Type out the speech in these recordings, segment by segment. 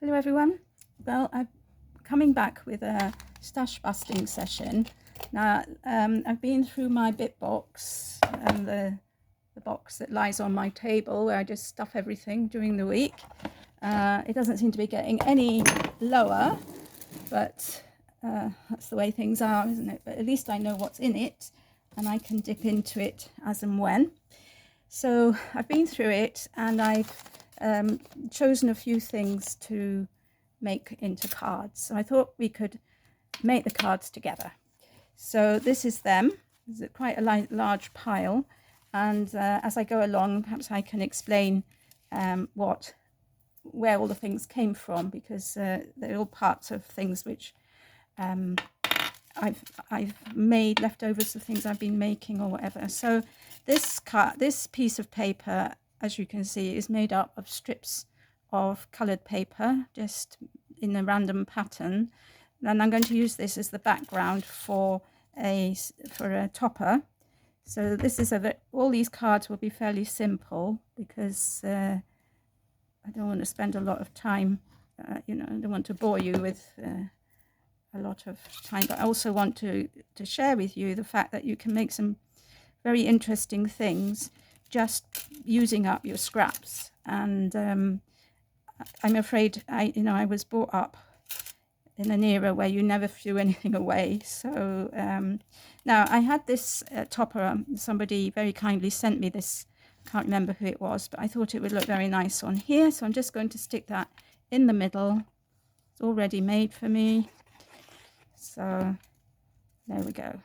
Hello everyone. Well, I'm coming back with a stash busting session. Now, I've been through my bit box and the box that lies on my table where I just stuff everything during the week. It doesn't seem to be getting any lower, but that's the way things are, isn't it? But at least I know what's in it and I can dip into it as and when. So I've been through it and I've chosen a few things to make into cards. So I thought we could make the cards together. So this is them. It's quite a large pile, and as I go along, perhaps I can explain where all the things came from, because they're all parts of things which I've made, leftovers of things I've been making or whatever. So this piece of paper, as you can see, is made up of strips of coloured paper, just in a random pattern. And I'm going to use this as the background for a topper. So this is all these cards will be fairly simple, because I don't want to spend a lot of time. I don't want to bore you with a lot of time, but I also want to share with you the fact that you can make some very interesting things just using up your scraps. And I'm afraid I was brought up in an era where you never threw anything away. So now I had this topper. Somebody very kindly sent me this. Can't remember who it was, but I thought it would look very nice on here. So I'm just going to stick that in the middle. It's already made for me. So there we go.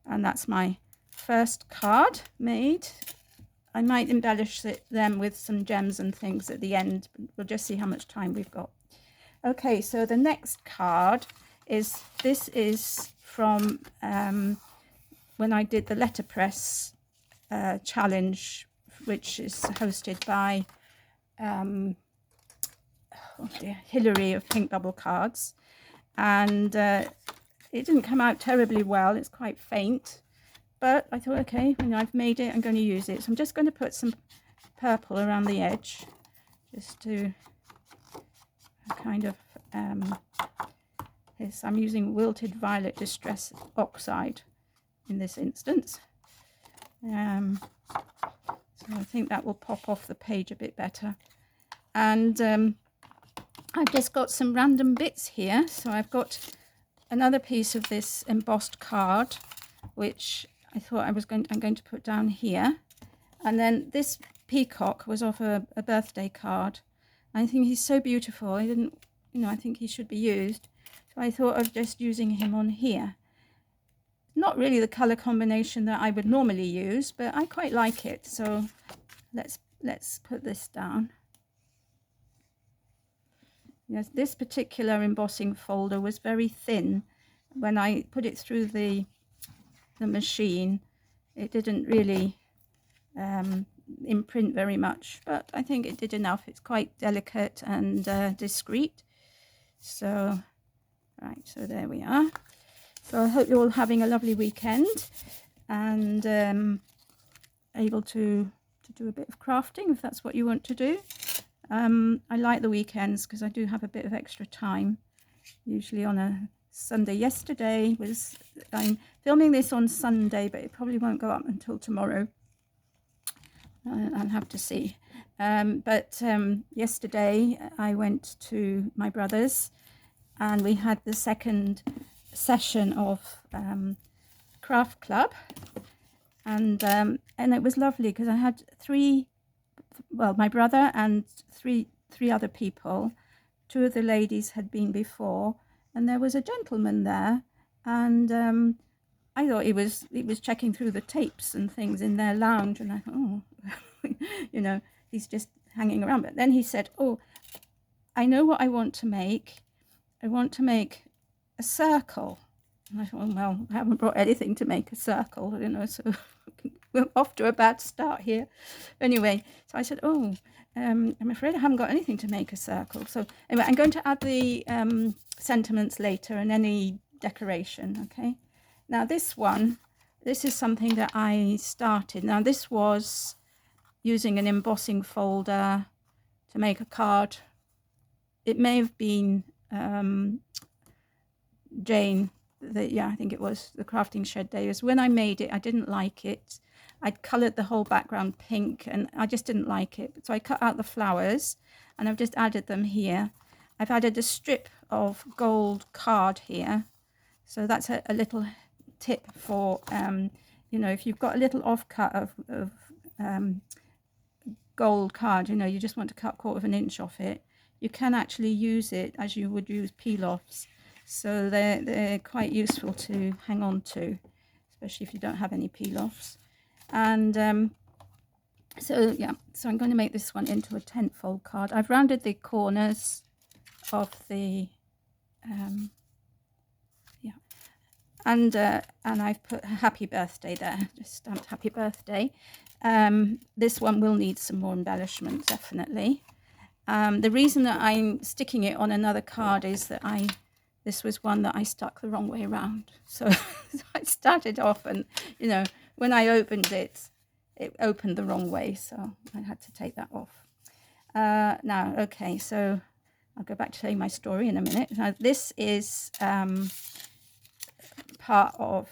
And that's my first card made. I might embellish them with some gems and things at the end. We'll just see how much time we've got. Okay, so the next card is from when I did the letterpress challenge, which is hosted by Hilary of Pink Bubble Cards. And it didn't come out terribly well. It's quite faint, but I thought, okay, when I've made it, I'm going to use it. So I'm just going to put some purple around the edge, just to kind of I'm using Wilted Violet Distress Oxide in this instance. So I think that will pop off the page a bit better. And I've just got some random bits here. So I've got another piece of this embossed card, which I thought I'm going to put down here. And then this peacock was off a birthday card. I think he's so beautiful. I think he should be used. So I thought of just using him on here. Not really the color combination that I would normally use, but I quite like it. So let's put this down. Yes, this particular embossing folder was very thin. When I put it through the machine, it didn't really imprint very much, but I think it did enough. It's quite delicate and discreet. So, right, so there we are. So I hope you're all having a lovely weekend and able to do a bit of crafting if that's what you want to do. I like the weekends because I do have a bit of extra time, usually on a Sunday. Yesterday I'm filming this on Sunday, but it probably won't go up until tomorrow. I'll have to see. But yesterday I went to my brother's and we had the second session of Craft Club, and it was lovely because I had my brother and three other people. Two of the ladies had been before, and there was a gentleman there, and I thought he was checking through the tapes and things in their lounge, and I thought, oh, he's just hanging around. But then he said, oh, I know what I want to make. I want to make a circle. And I thought, well, I haven't brought anything to make a circle, so we're off to a bad start here. Anyway, so I said, oh, I'm afraid I haven't got anything to make a circle. So anyway, I'm going to add the sentiments later and any decoration, okay? Now this is something that I started. Now this was using an embossing folder to make a card it may have been Jane, yeah, I think it was the Crafting Shed Days. When I made it, I didn't like it. I'd coloured the whole background pink and I just didn't like it. So I cut out the flowers and I've just added them here. I've added a strip of gold card here. So that's a little tip for, you know, if you've got a little offcut of gold card, you know, you just want to cut 1/4 inch off it, you can actually use it as you would use peel-offs. So they're quite useful to hang on to, especially if you don't have any peel-offs. And so yeah, so I'm going to make this one into a 10-fold card. I've rounded the corners of the yeah, and I've put happy birthday there, just stamped happy birthday. This one will need some more embellishment, definitely. The reason that I'm sticking it on another card is that this was one that I stuck the wrong way around. So I started off and, you know, when I opened it, it opened the wrong way. So I had to take that off. Now, okay, so I'll go back to telling my story in a minute. Now, this is part of,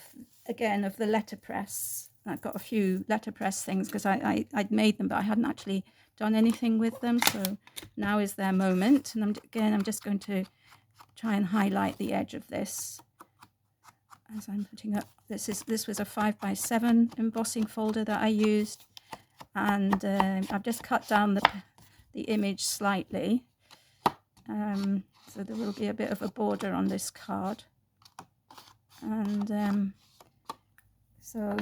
again, of the letterpress. I've got a few letterpress things because I'd made them, but I hadn't actually done anything with them. So now is their moment. And I'm just going to try and highlight the edge of this as I'm putting up. This was a 5x7 embossing folder that I used, and I've just cut down the image slightly, so there will be a bit of a border on this card. And so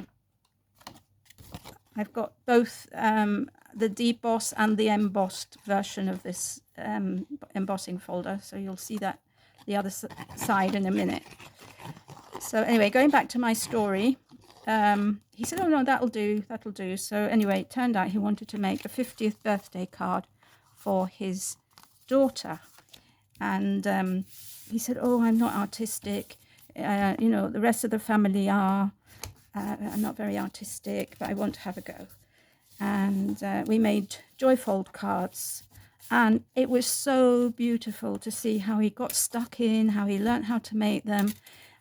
I've got both the deboss and the embossed version of this embossing folder, so you'll see that the other side in a minute. So anyway, going back to my story, he said, oh no, that'll do. So anyway, it turned out he wanted to make a 50th birthday card for his daughter. And he said, oh, I'm not artistic. You know, the rest of the family are. I'm not very artistic, but I want to have a go. And we made joyfold cards. And it was so beautiful to see how he got stuck in, how he learned how to make them.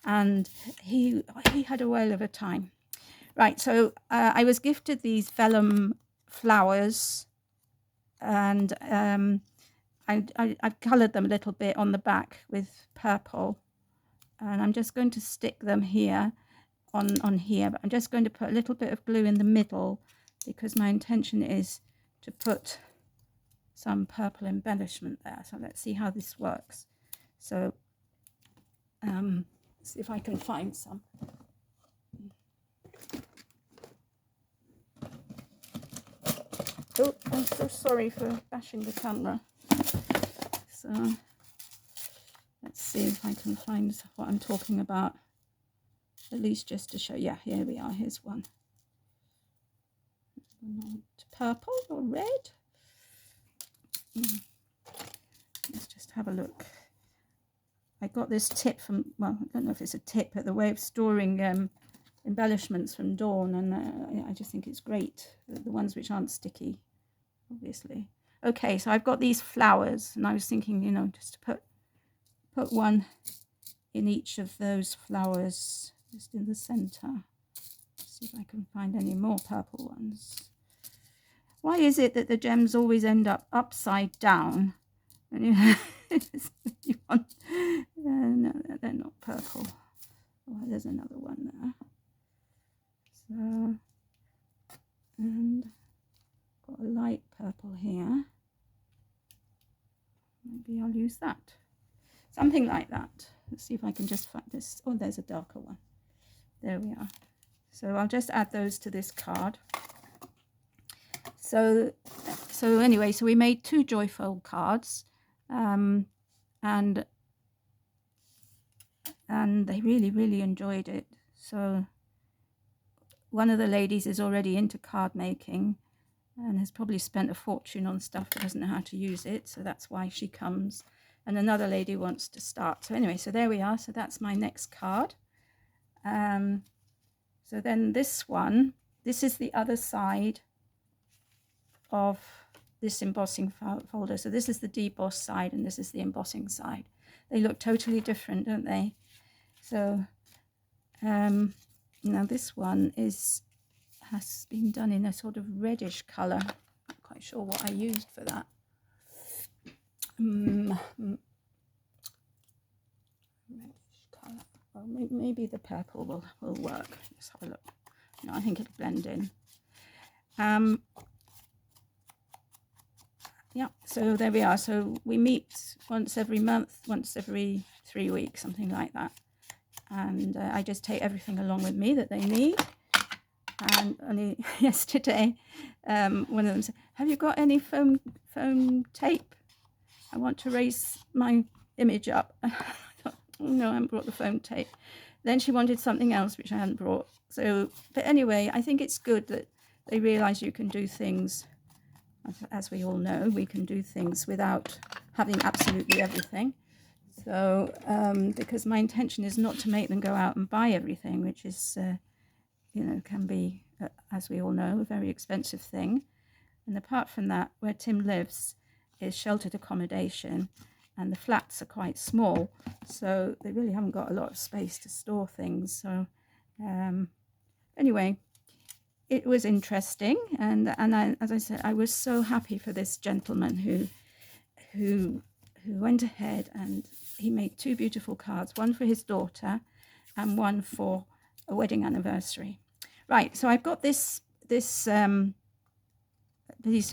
And he had a whale of a time. Right, so I was gifted these vellum flowers, and I've coloured them a little bit on the back with purple. And I'm just going to stick them here on here, but I'm just going to put a little bit of glue in the middle because my intention is to put some purple embellishment there. So let's see how this works. So see if I can find some. Oh, I'm so sorry for bashing the camera. So let's see if I can find what I'm talking about, at least just to show. Yeah, here we are. Here's one. Purple or red? Let's just have a look. I got this tip from, well, I don't know if it's a tip, but the way of storing embellishments from Dawn, and I just think it's great, the ones which aren't sticky, obviously. Okay, so I've got these flowers, and I was thinking, you know, just to put one in each of those flowers, just in the center. See if I can find any more purple ones. Why is it that the gems always end up upside down? And you want, no, they're not purple. Oh, there's another one there. So, and got a light purple here. Maybe I'll use that. Something like that. Let's see if I can just find this. Oh, there's a darker one. There we are. So I'll just add those to this card. So anyway, so we made 2 joyfold cards, and they really enjoyed it. So one of the ladies is already into card making and has probably spent a fortune on stuff but doesn't know how to use it, so that's why she comes. And another lady wants to start. So anyway, so there we are. So that's my next card. So then this one, this is the other side of this embossing folder. So this is the deboss side and this is the embossing side. They look totally different, don't they? So now this one has been done in a sort of reddish color. Not quite sure what I used for that. Reddish color. Well, maybe the purple will work. Let's have a look. No, I think it'll blend in. Yeah, so there we are. So we meet once every month, once every 3 weeks, something like that. And I just take everything along with me that they need. And only yesterday, one of them said, "Have you got any foam tape? I want to raise my image up." I thought, oh, no, I haven't brought the foam tape. Then she wanted something else, which I hadn't brought. So, but anyway, I think it's good that they realise you can do things. As we all know, we can do things without having absolutely everything. So, because my intention is not to make them go out and buy everything, which is, can be, as we all know, a very expensive thing. And apart from that, where Tim lives is sheltered accommodation, and the flats are quite small, so they really haven't got a lot of space to store things. So, anyway. It was interesting, and I, as I said, I was so happy for this gentleman who went ahead and he made 2 beautiful cards, one for his daughter and one for a wedding anniversary. Right, so I've got this piece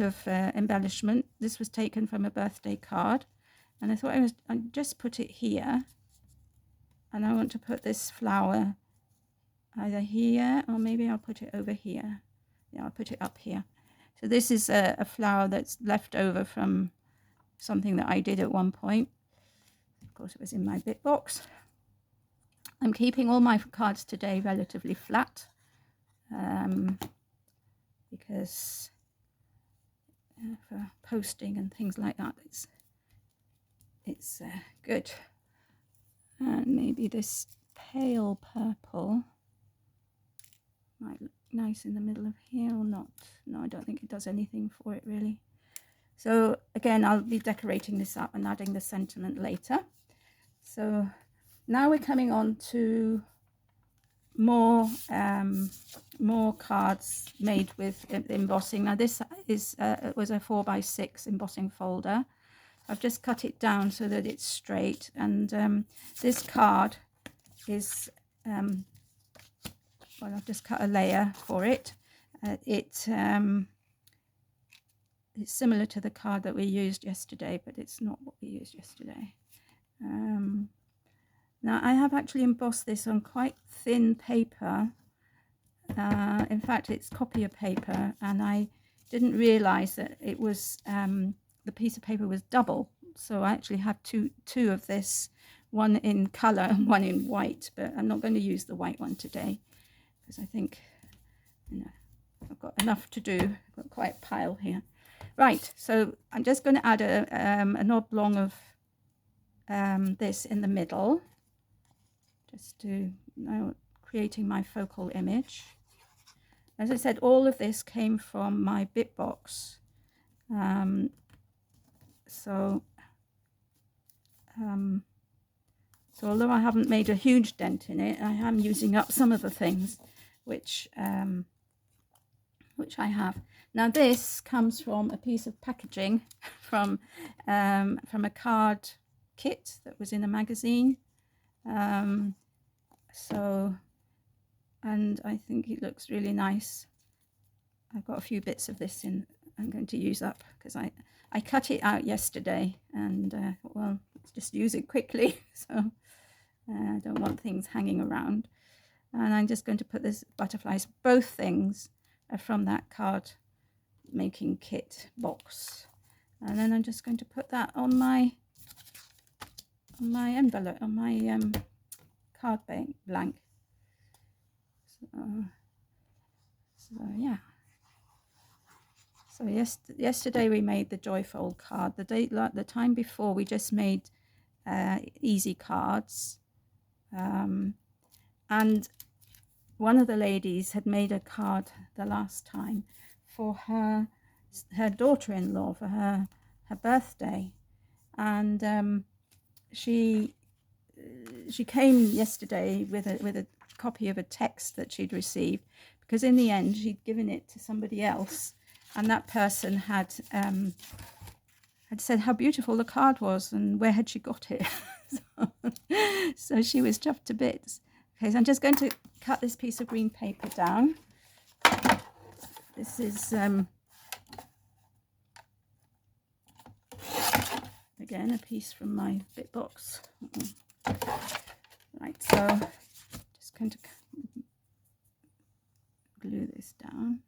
of embellishment. This was taken from a birthday card, and I thought I'd just put it here, and I want to put this flower either here or maybe I'll put it over here. Yeah, I'll put it up here. So this is a flower that's left over from something that I did at one point. Of course, it was in my bit box. I'm keeping all my cards today relatively flat because for posting and things like that, it's good. And maybe this pale purple might look nice in the middle of here or not. No, I don't think it does anything for it really. So again, I'll be decorating this up and adding the sentiment later. So now we're coming on to more cards made with embossing. Now this was a 4x6 embossing folder. I've just cut it down so that it's straight, and this card is well, I've just cut a layer for it. It's similar to the card that we used yesterday, but it's not what we used yesterday. Now I have actually embossed this on quite thin paper. In fact, it's copier paper, and I didn't realize that it was the piece of paper was double. So I actually have two of this, one in color and one in white, but I'm not going to use the white one today because I think I've got enough to do. I've got quite a pile here. Right, so I'm just going to add an oblong of this in the middle, just to creating my focal image. As I said, all of this came from my bit box. So although I haven't made a huge dent in it, I am using up some of the things which I have. Now this comes from a piece of packaging from a card kit that was in a magazine. And I think it looks really nice. I've got a few bits of this in I'm going to use up because I cut it out yesterday, and well, let's just use it quickly. So I don't want things hanging around. And I'm just going to put this butterflies. Both things are from that card making kit box. And then I'm just going to put that on my envelope, on my card blank. So yeah. So yesterday we made the Joyfold card. The time before we just made easy cards, and one of the ladies had made a card the last time for her her daughter-in-law for her birthday, and she came yesterday with a copy of a text that she'd received, because in the end she'd given it to somebody else, and that person had said how beautiful the card was and where had she got it. So she was chuffed to bits. Okay, so I'm just going to cut this piece of green paper down. This is again a piece from my bit box. Right, so just going to glue this down.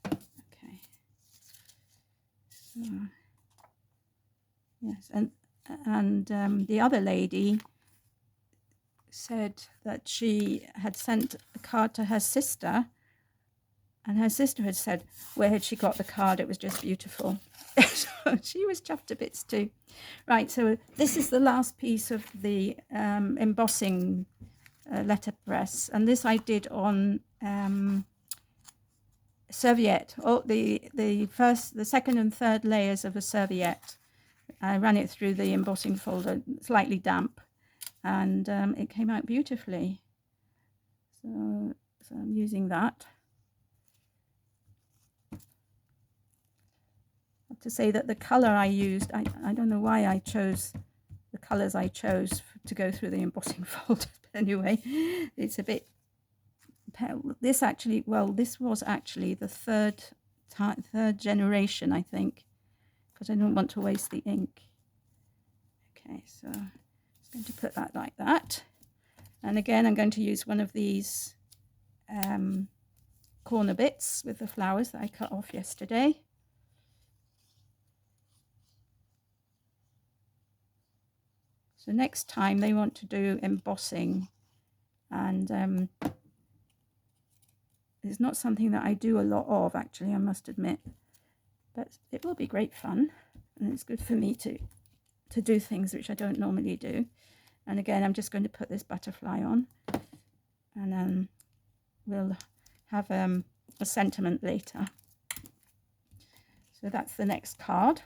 Okay, so yes, and the other lady said that she had sent a card to her sister, and her sister had said where had she got the card, it was just beautiful. So she was chuffed to bits too. Right, so this is the last piece of the embossing letterpress, and this I did on serviette. Oh, the second and third layers of a serviette. I ran it through the embossing folder, slightly damp, and it came out beautifully. So I'm using that. I have to say that the color I used, I don't know why I chose the colors I chose to go through the embossing folder, but anyway, it's a bit, this was actually the third generation, I think, because I don't want to waste the ink. Okay, so I'm just going to put that like that. And again, I'm going to use one of these corner bits with the flowers that I cut off yesterday. So next time they want to do embossing, and it's not something that I do a lot of, actually, I must admit, but it will be great fun, and it's good for me to do things which I don't normally do. And again, I'm just going to put this butterfly on, and then we'll have a sentiment later. So that's the next card.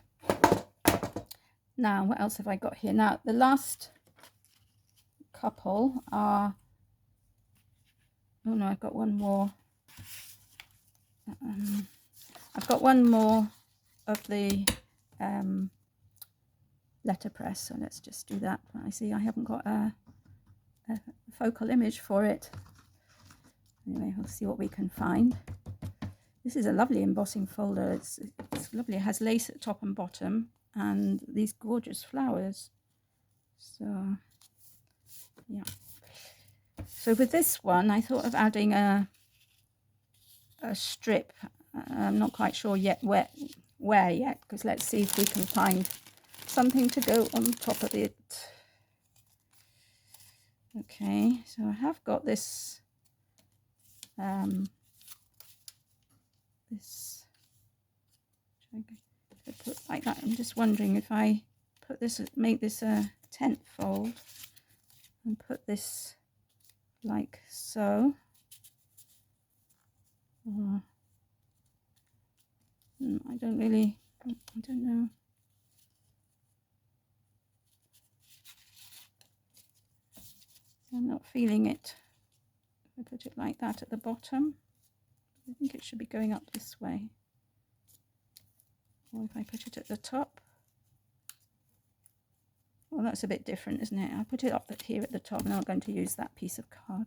Now, what else have I got here? Now, the last couple are, oh no, I've got one more. I've got one more of the letterpress, so let's just do that. I see I haven't got a focal image for it. Anyway, we'll see what we can find. This is a lovely embossing folder. It's lovely. It has lace at top and bottom, and these gorgeous flowers. So yeah, so with this one I thought of adding a strip. I'm not quite sure yet where yet, because let's see if we can find something to go on top of it. Okay, so I have got this this, I put like that. I'm just wondering if I put this, make this a tent fold, and put this like so. Or, I don't know. I'm not feeling it. If I put it like that at the bottom, I think it should be going up this way. Or if I put it at the top. Well, that's a bit different, isn't it? I'll put it up here at the top, and I'm going to use that piece of card.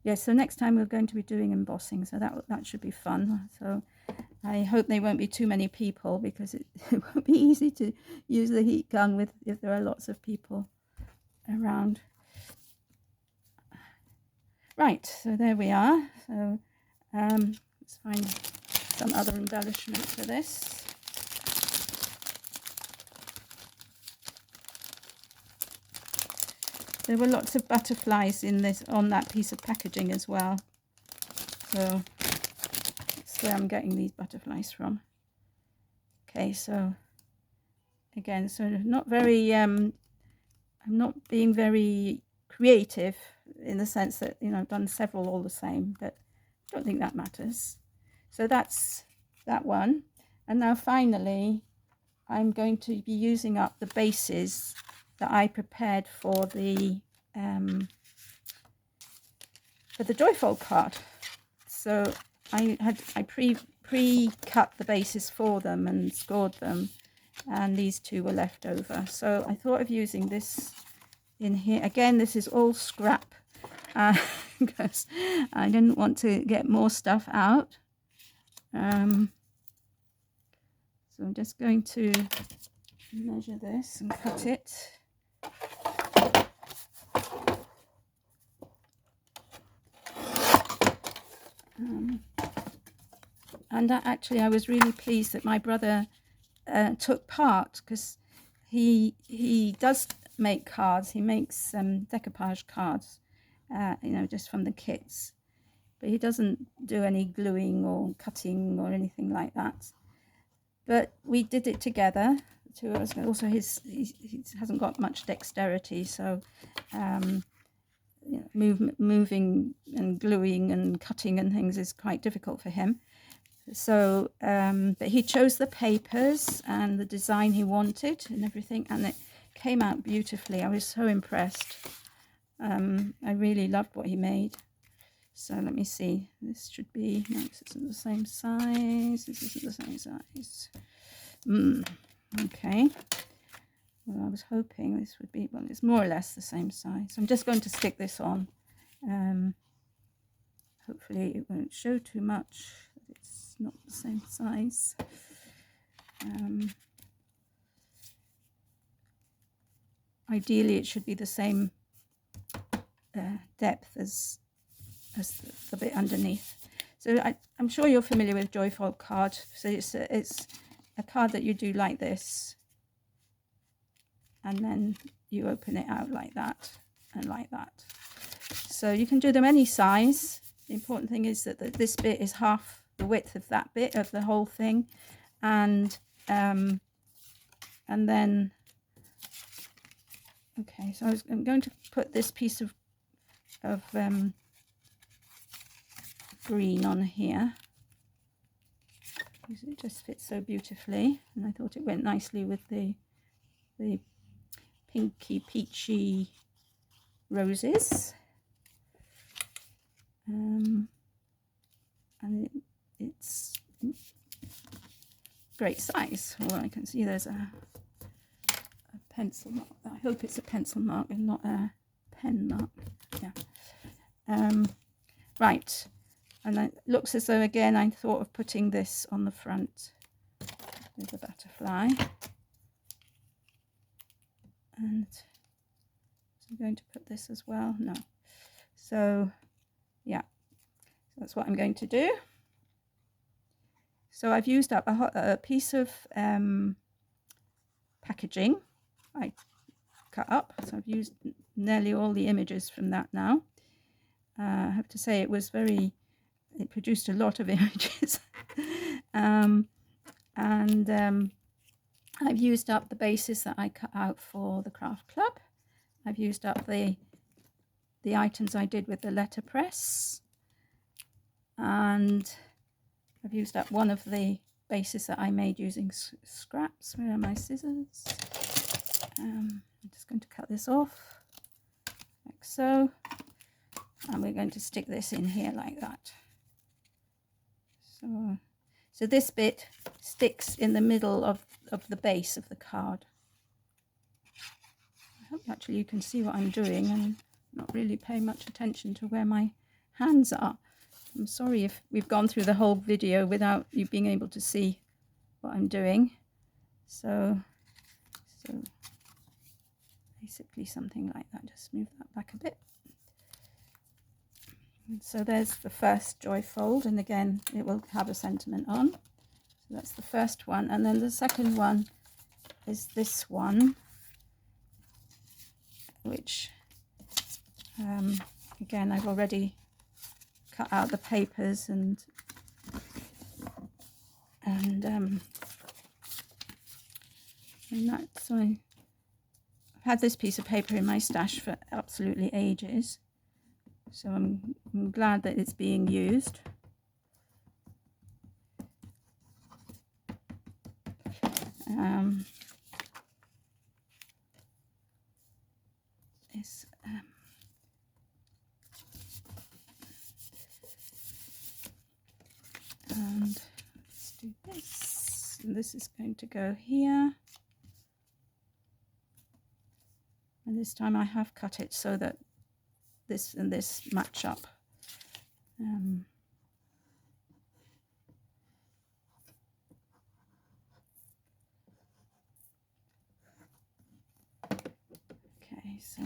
Yes, so next time we're going to be doing embossing, so that should be fun. So I hope there won't be too many people, because it won't be easy to use the heat gun if there are lots of people around. Right, so there we are. So let's find some other embellishment for this. There were lots of butterflies in this, on that piece of packaging as well. So that's where I'm getting these butterflies from. Okay, so again, so not very, I'm not being very creative in the sense that, you know, I've done several all the same, but I don't think that matters. So that's that one. And now finally, I'm going to be using up the bases that I prepared for the Joyfold card. So I pre-cut the bases for them and scored them, and these two were left over. So I thought of using this in here. Again, this is all scrap because I didn't want to get more stuff out. So I'm just going to measure this and cut it. And actually I was really pleased that my brother took part, because he does make cards. He makes decoupage cards, you know, just from the kits, but he doesn't do any gluing or cutting or anything like that. But we did it together, the two of us. Also, he hasn't got much dexterity, so you know, moving and gluing and cutting and things is quite difficult for him. So but he chose the papers and the design he wanted and everything, and it came out beautifully. I was so impressed. I really loved what he made. So let me see, this should be, no, this isn't the same size, this isn't the same size. Okay, well, I was hoping this would be, well, it's more or less the same size. So I'm just going to stick this on. Hopefully it won't show too much. It's not the same size. Ideally it should be the same depth as the bit underneath. So I'm sure you're familiar with Joyfold card. So it's a card that you do like this, and then you open it out like that and like that. So you can do them any size. The important thing is that this bit is half the width of that bit of the whole thing, and then okay, so I'm going to put this piece of green on here because it just fits so beautifully, and I thought it went nicely with the pinky peachy roses. And it's great size. Well, I can see there's a pencil mark. I hope it's a pencil mark and not a pen mark. Yeah. Right. And it looks as though, again, I thought of putting this on the front with a butterfly. And so I'm going to put this as well. No. So, yeah. So that's what I'm going to do. So I've used up a piece of packaging I cut up. So I've used nearly all the images from that now. I have to say it produced a lot of images. I've used up the bases that I cut out for the craft club. I've used up the items I did with the letterpress, and I've used up one of the bases that I made using scraps. Where are my scissors? I'm just going to cut this off like so, and we're going to stick this in here like that. So this bit sticks in the middle of the base of the card. I hope actually you can see what I'm doing and not really pay much attention to where my hands are. I'm sorry if we've gone through the whole video without you being able to see what I'm doing. So basically something like that. Just move that back a bit. And so there's the first Joyfold, and again it will have a sentiment on. So that's the first one, and then the second one is this one, which again I've already cut out the papers and And that's I've had this piece of paper in my stash for absolutely ages, so I'm glad that it's being used. This and let's do this, and this is going to go here, and this time I have cut it so that this and this match up. Okay, so I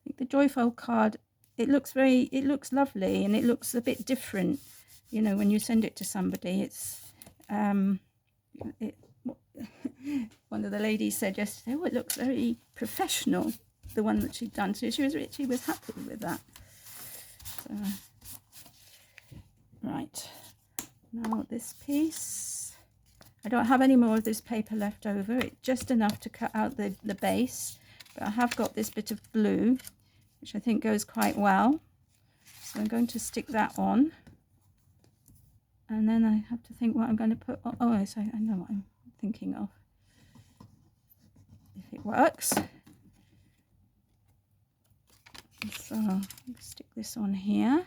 think the Joyfold card, it looks lovely, and it looks a bit different, you know, when you send it to somebody. It's one of the ladies said yesterday, oh, it looks very professional, the one that she'd done, so she was happy with that. So, right, now this piece, I don't have any more of this paper left over. It's just enough to cut out the base, but I have got this bit of blue, which I think goes quite well. So I'm going to stick that on. And then I have to think what I'm going to put on. Oh, so I know what I'm thinking of. If it works. So I'll stick this on here.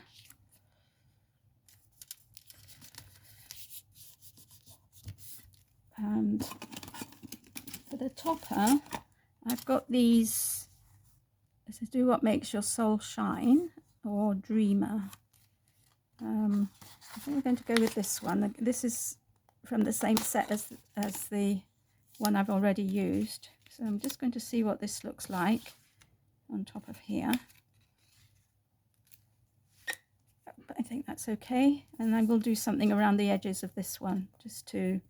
And for the topper, I've got these. This is Do What Makes Your Soul Shine, or Dreamer. I think we're going to go with this one. This is from the same set as the one I've already used. So I'm just going to see what this looks like on top of here. But I think that's okay. And I will do something around the edges of this one just to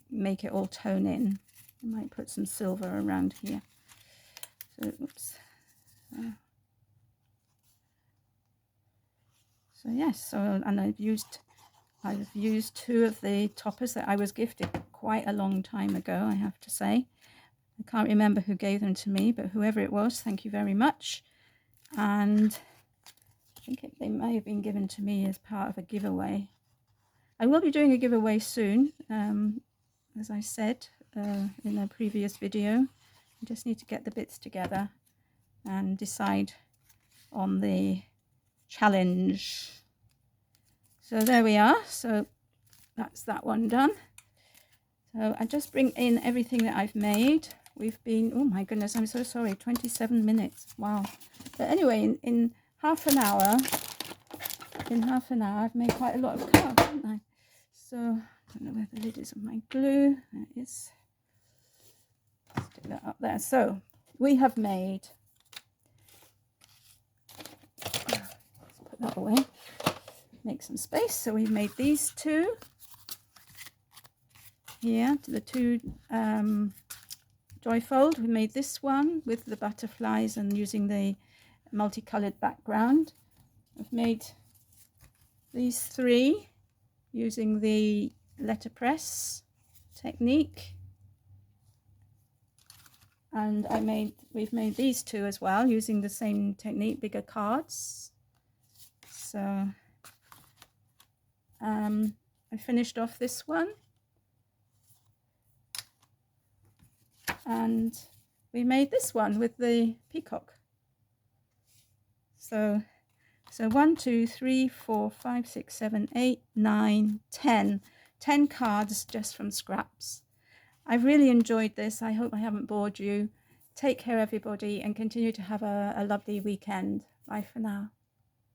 make it all tone in. I might put some silver around here. So, oops. So yes, so, and I've used two of the toppers that I was gifted quite a long time ago, I have to say. I can't remember who gave them to me, but whoever it was, thank you very much. And I think they may have been given to me as part of a giveaway. I will be doing a giveaway soon, as I said in a previous video. I just need to get the bits together and decide on the challenge. So there we are. So that's that one done. So I just bring in everything that I've made. We've been, oh my goodness, I'm so sorry, 27 minutes. Wow. But anyway, in half an hour, I've made quite a lot of cards, haven't I? So I don't know where the lid is of my glue. There it is. Stick that up there. So we have made, let's put that away, make some space. So we've made these two here, to the two Joyfold. We made this one with the butterflies and using the multicolored background. I've made these three using the letterpress technique, and we've made these two as well using the same technique, bigger cards. So I finished off this one, and we made this one with the peacock. So 1, 2, 3, 4, 5, 6, 7, 8, 9, 10 cards just from scraps. I've really enjoyed this. I hope I haven't bored you. Take care, everybody, and continue to have a lovely weekend. Bye for now.